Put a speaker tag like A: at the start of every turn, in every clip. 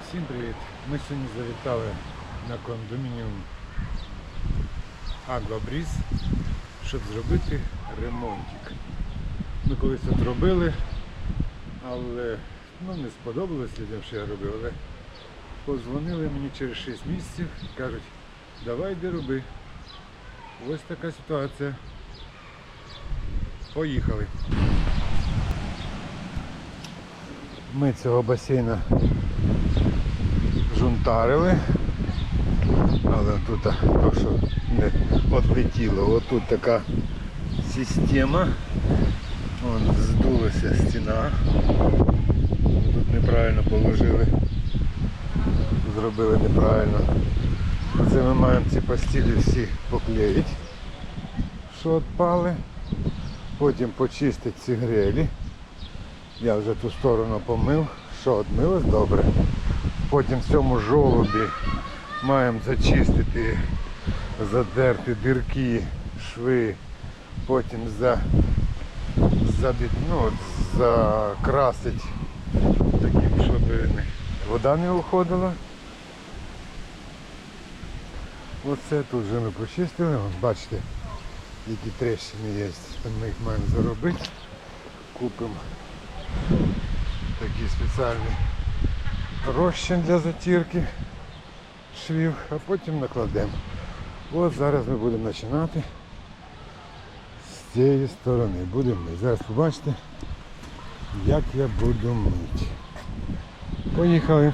A: Всім привіт! Ми сьогодні завітали на кондомініум Аквабріз, щоб зробити ремонтик. Ми колись тут робили, але не сподобалось людям, що я робив, але подзвонили мені через 6 місяців і кажуть, давай йди роби. Ось така ситуація. Поїхали. Ми цього басейна жунтарили, але тут то, що не відлетіло, отут така система, вон здулася стіна, тут неправильно положили, зробили неправильно. Це ми маємо ці постілі всі поклеїти, що відпали, потім почистити ці грелі. Я вже ту сторону помив, що відмилось добре. Потім в цьому жолобі маємо зачистити, задерти дірки, шви, потім закрасити таким, щоб вода не уходила. Оце тут вже ми почистили, вон, бачите, які тріщини є, ми їх маємо заробити. Купимо такий спеціальний розчин для затірки швів, а потім накладемо. От зараз ми будемо починати з цієї сторони. Будемо мити. Зараз побачите, як я буду мити. Поїхали!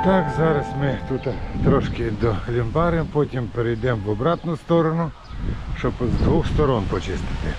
A: Так, зараз ми тут трошки долімбаримо, потім перейдемо в обратну сторону, щоб з двох сторон почистити.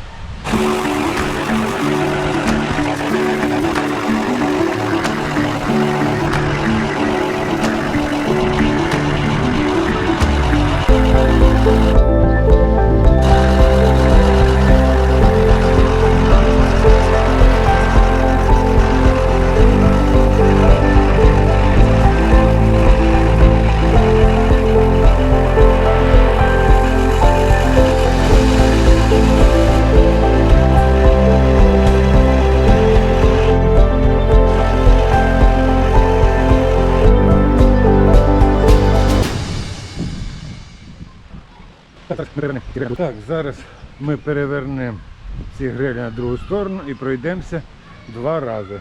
A: Так, зараз ми перевернемо ці грилі на другу сторону і пройдемося 2 рази.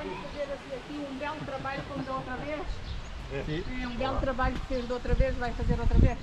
B: vai fazer assim, aqui um belo trabalho como da outra vez. É um belo trabalho que fez da outra vez, vai fazer outra vez.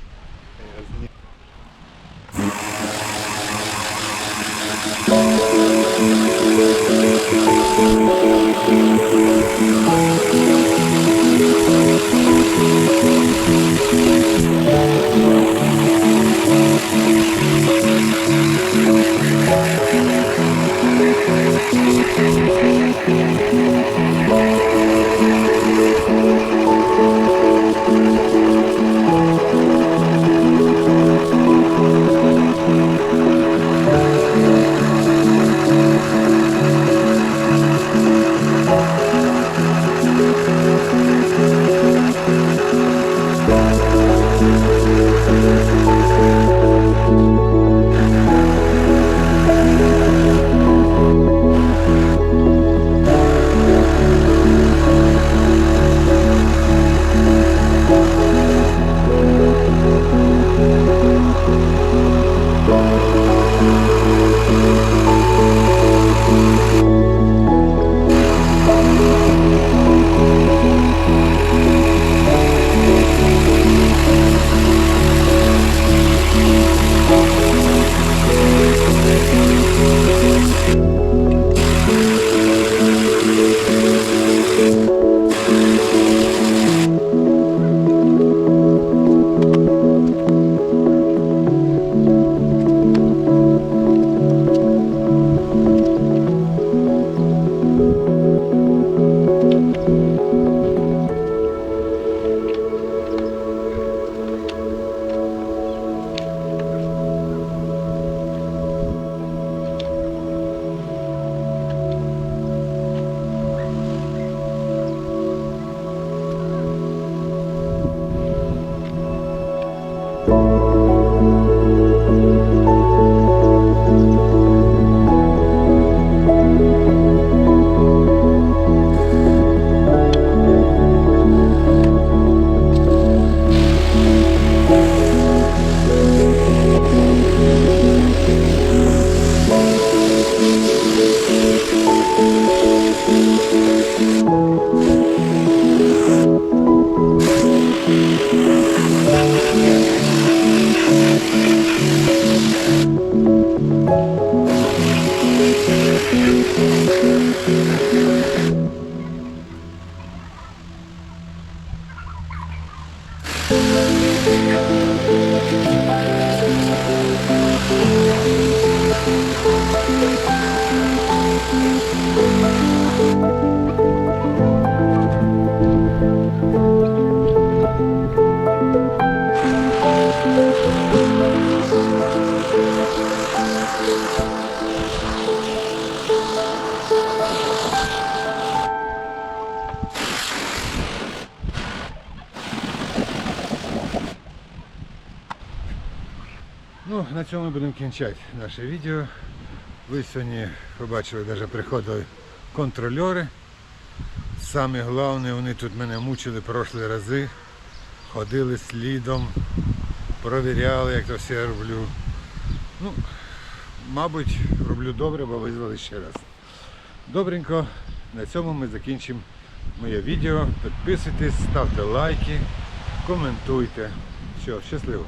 A: Ну, на цьому будемо кінчати наше відео. Ви сьогодні побачили, навіть приходили контрольори. Саме головне, вони тут мене мучили прошлі рази. Ходили слідом, провіряли, як то все я роблю. Ну, мабуть, роблю добре, бо визвали ще раз. Добренько, на цьому ми закінчимо моє відео. Підписуйтесь, ставте лайки, коментуйте. Все, щасливо!